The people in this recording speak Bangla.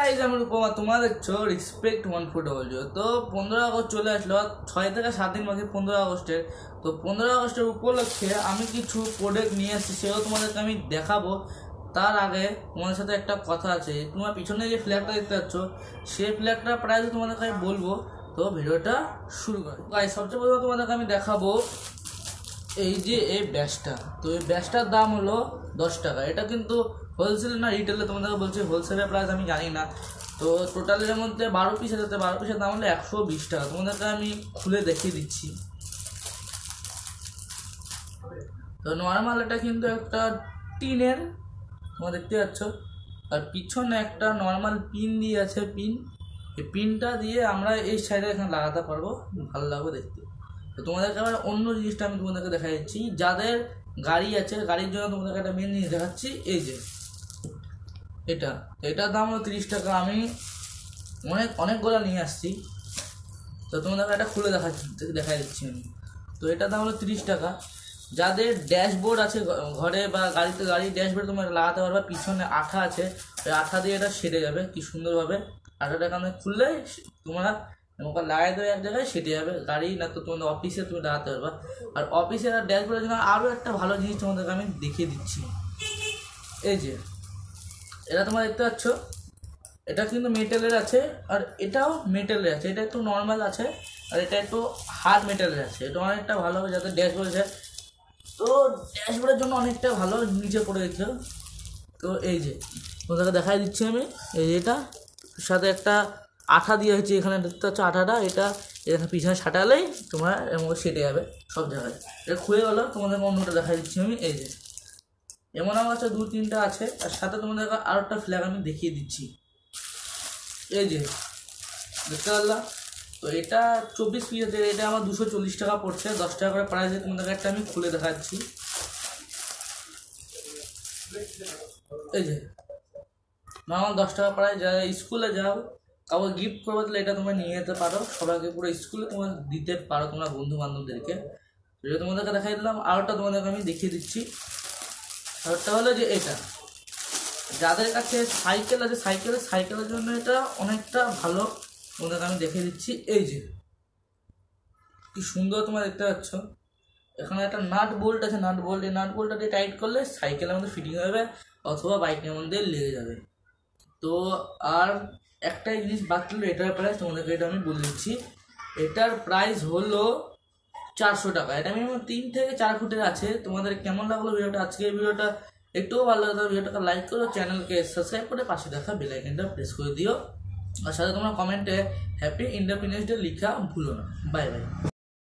গাইজ আমি রূপমা, তোমরা দেখছো রেসপেক্ট 1400। তো 15 আগস্ট চলে আসলো, 6 থেকে 7 দিন বাকি 15 আগস্টের। তো 15 আগস্টের উপলক্ষে আমি কিছু প্রোডাক্ট নিয়ে এসেছি, সেও তোমাদেরকে আমি দেখাবো। তার আগে তোমাদের সাথে একটা কথা আছে, তোমার পিছনে যে ফ্ল্যাগটা দেখতে পাচ্ছ সেই ফ্ল্যাগটার প্রাইস তোমাদেরকে আমি বলবো। তো ভিডিওটা শুরু করে গাইজ, সবচেয়ে প্রথমে তোমাদেরকে আমি দেখাবো এই যে এই ব্যাসটা। তো এই ব্যাসটার দাম হলো 10 টাকা। এটা কিন্তু হোলসেল না রিটেলে, তোমাদেরকে বলছি হোলসেলের প্রাইস আমি জানি না। তো টোটালের মধ্যে 12 পিস আছে, 12 পিসের দাম হলো 120 টাকা। তোমাদেরকে আমি খুলে দেখিয়ে দিচ্ছি। তো নর্মাল এটা কিন্তু একটা টিনের, তোমরা দেখতে পাচ্ছ, আর পিছনে একটা নর্মাল পিন দিয়ে আছে। এই পিনটা দিয়ে আমরা এই সাইডে এখানে লাগাতে পারবো, ভালো লাগবে দেখতে। তো তোমাদেরকে আবার অন্য জিনিসটা আমি তোমাদেরকে দেখা যাচ্ছি, যাদের গাড়ি আছে গাড়ির জন্য তোমাদেরকে একটা মেন জিনিস দেখাচ্ছি। এই যে এটার দাম হলো 30 টাকা। আমি অনেকগুলো নিয়ে আসছি, তো তোমাদেরকে একটা খুলে দেখাই দিচ্ছি আমি। তো এটার দাম হলো 30 টাকা। যাদের ড্যাশবোর্ড আছে ঘরে বা গাড়ির ড্যাশবোর্ড তোমরা লাগাতে পারবে, পিছনে আঠা আছে, ওই আঠা দিয়ে এটা সেটে যাবে কি সুন্দরভাবে। আঠাটা এখানে খুললে তোমরা ওকে লাগাই দেবে এক জায়গায়, সেটে যাবে। গাড়ি না তো তোমাদের অফিসে তুমি লাগাতে পারবে। আর অফিসের আর ড্যাশবোর্ডের জন্য আরও একটা ভালো জিনিস তোমাদেরকে আমি দেখিয়ে দিচ্ছি। এই যে এটা তোমরা দেখতে পাচ্ছ, এটা কিন্তু মেটালের আছে, আর এটাও মেটালের আছে। এটা একটু নর্মাল আছে, আর এটা একটু হার্ড মেটালের আছে। এটা অনেকটা ভালো হবে যাতে ড্যাশবোর্ড আছে। তো ড্যাশবোর্ডের জন্য অনেকটা ভালো, নিচে পড়ে গেছিলো। তো এই যে তোমাদেরকে দেখাই দিচ্ছি আমি, এই এটা সাথে একটা আঠা দিয়ে হয়েছে, এখানে দেখতে পাচ্ছ আঠাটা। এটা এখানে পিছনে সাঁটালেই তোমরা এর মধ্যে সেটে যাবে সব জায়গায়। এটা খুলে গেলো, তোমাদেরকে অন্যটা দেখাই দিচ্ছি আমি। এই যে এমন আমার কাছে 2-3টা আছে, আর সাথে তোমাদেরকে আরও একটা ফ্ল্যাগ আমি দেখিয়ে দিচ্ছি। এই যে দেখতে পারলাম। তো এটা 24 পিস আছে, এটা আমার 240 টাকা পড়ছে, 10 টাকা করে প্রাইস। তোমাদেরকে একটা আমি খুলে দেখাচ্ছি। এই যে নর্মাল 10 টাকা প্রাইস। যারা স্কুলে যাও কাউকে গিফট করবো তাহলে এটা তোমরা নিয়ে যেতে পারো, সবাইকে পুরো স্কুলে তোমরা দিতে পারো, তোমরা বন্ধু বান্ধবদেরকে। এটা তোমাদেরকে দেখাই দিলাম। আরেকটা তোমাদেরকে আমি দেখিয়ে দিচ্ছি। আরেকটা হলো যে এটা যাদের কাছে সাইকেল আছে, সাইকেলের জন্য এটা অনেকটা ভালো, তোমাদেরকে আমি দেখিয়ে দিচ্ছি। এই যে কি সুন্দর তোমরা দেখতে পাচ্ছ, এখানে একটা নাট বোল্ট আছে। এই নাট বোল্টটা দিয়ে টাইট করলে সাইকেলের মধ্যে ফিটিং হবে অথবা বাইকের মধ্যে লেগে যাবে। তো আর একটাই জিনিস বাকি হলো, এটার প্রাইস তোমাদেরকে এটা আমি বলে দিচ্ছি। এটার প্রাইস হলো 400 টাকা। এটা মিনিমাম 3 থেকে 4 ফুটের আছে। তোমাদের কেমন লাগলো ভিডিওটা? আজকের ভিডিওটা একটুও ভালো লাগলো ভিডিওটাকে লাইক করো, চ্যানেলকে সাবস্ক্রাইব করে পাশে দেখা বেল আইকনটা প্রেস করে দিও, আর সাথে তোমরা কমেন্টে হ্যাপি ইন্ডিপেন্ডেন্স ডে লেখা ভুলো না। Bye bye.